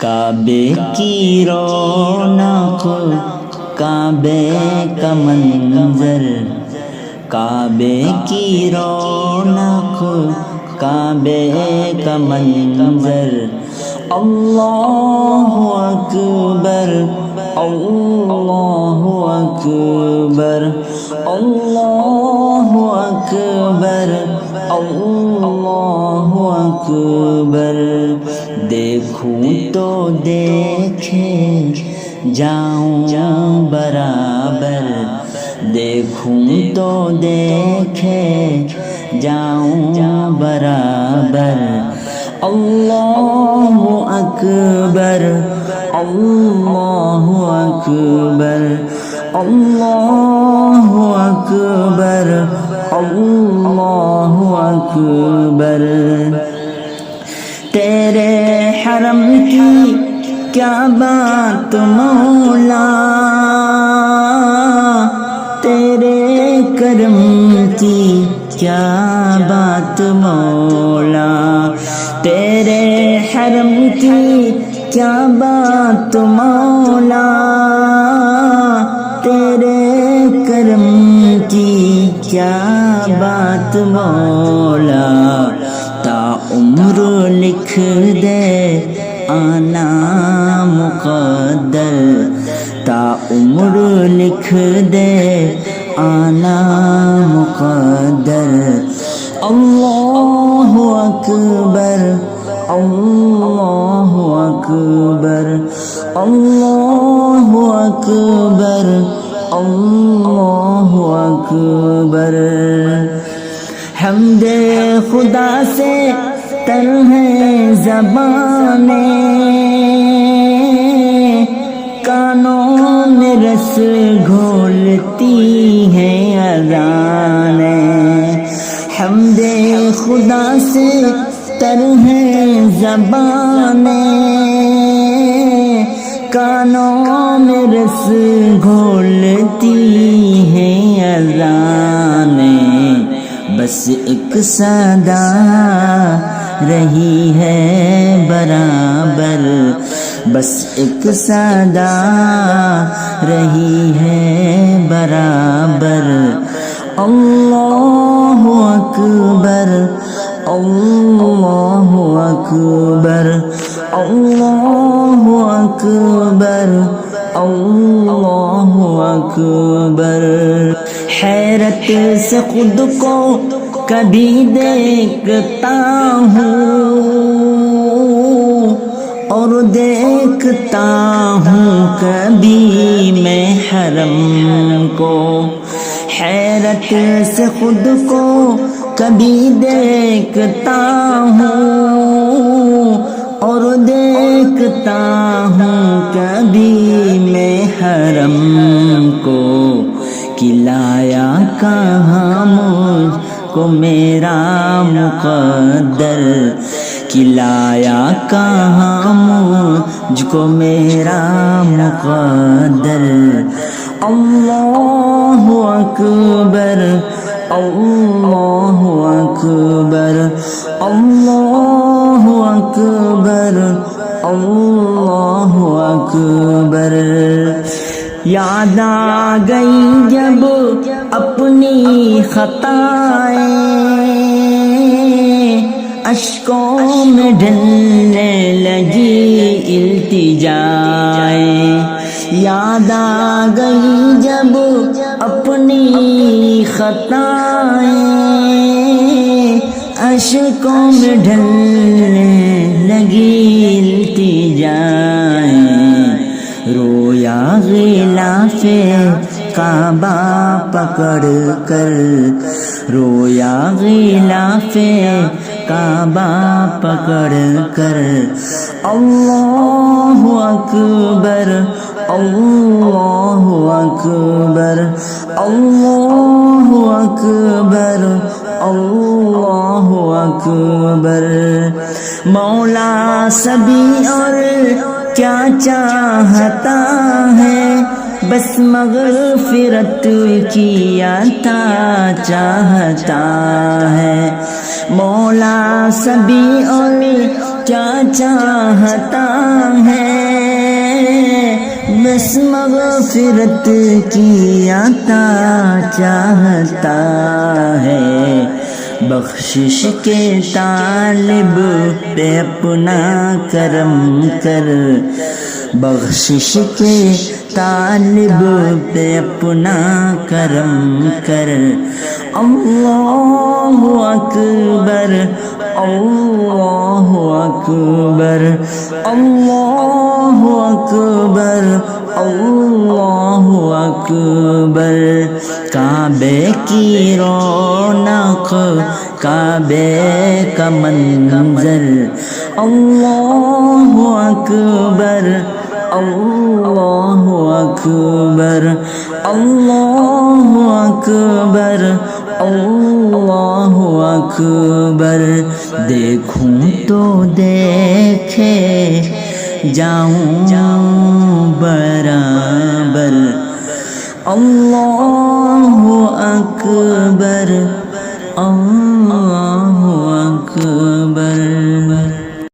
کعبے کی رونق کعبے کا منظر، کعبے کی رونق کعبے کا منظر، اللہ اکبر اللہ اکبر اللہ اکبر اللہ اکبر۔ دیکھوں تو دیکھے جاؤں برابر، دیکھوں تو دیکھے جاؤں برابر، اللہ اکبر اللہ اکبر اللہ اکبر اللہ اکبر۔ تیرے حرم کی کیا بات مولا، تیرے کرم کی کیا بات مولا، تیرے حرم کی کیا بات مولا، تیرے کرم کی کیا بات مولا۔ تا عمر لکھ دے آنا مقدر، تا عمر لکھ دے آنا مقدر، اللہ اکبر اللہ اکبر اللہ اکبر اللہ اکبر۔ حمد خدا سے تر ہے زبانیں، کانوں میں رس گھولتی ہیں اذانیں، حمد خدا سے تر ہے زبانیں، کانوں میں رس گھولتی ہیں اذانیں، بس ایک صدا رہی ہے برابر، بس ایک صدا رہی ہے برابر، اللہ اکبر اللہ اکبر اللہ اکبر اللہ اکبر۔ حیرت سے خود کو کبھی دیکھتا ہوں اور دیکھتا ہوں کبھی میں حرم کو، حیرت سے خود کو کبھی دیکھتا ہوں اور دیکھتا ہوں کبھی میں حرم کو، کھلایا کہاں مجھ کو میرا مقدر، کھلایا کہاں مجھ کو میرا مقدر، اللہ اکبر اللہ اکبر اللہ اکبر اللہ اکبر۔ یاد آ گئی جب اپنی خطائیں، اشکوں میں ڈھلنے لگی التجائیں، یاد آ گئی جب اپنی خطائیں، اشکوں میں ڈھلنے لگی التجائیں، رویا غلاف کعبہ پکڑ کر، رویا غلاف کعبہ پکڑ کر، اللہ اکبر اللہ اکبر اللہ اکبر اللہ اکبر۔ مولا سبھی اور کیا چاہتا ہے، بس مغفرت کی عطا چاہتا ہے، مولا سبھی اور کیا چاہتا ہے، بس مغفرت کی عطا چاہتا ہے، بخشش کے طالب پہ اپنا کرم کر، بخشش کے طالب پہ اپنا کرم کر۔ اللہ اکبر، اللہ اکبر، اللہ اکبر، اللہ اکبر۔ کعبے کی رونق، کعبے کا منظر، اللہ اکبر، اللہ اکبر، اللہ اکبر، اللہ اکبر۔ دیکھوں تو دیکھے جاؤں برابر، اللہ اکبر، اللہ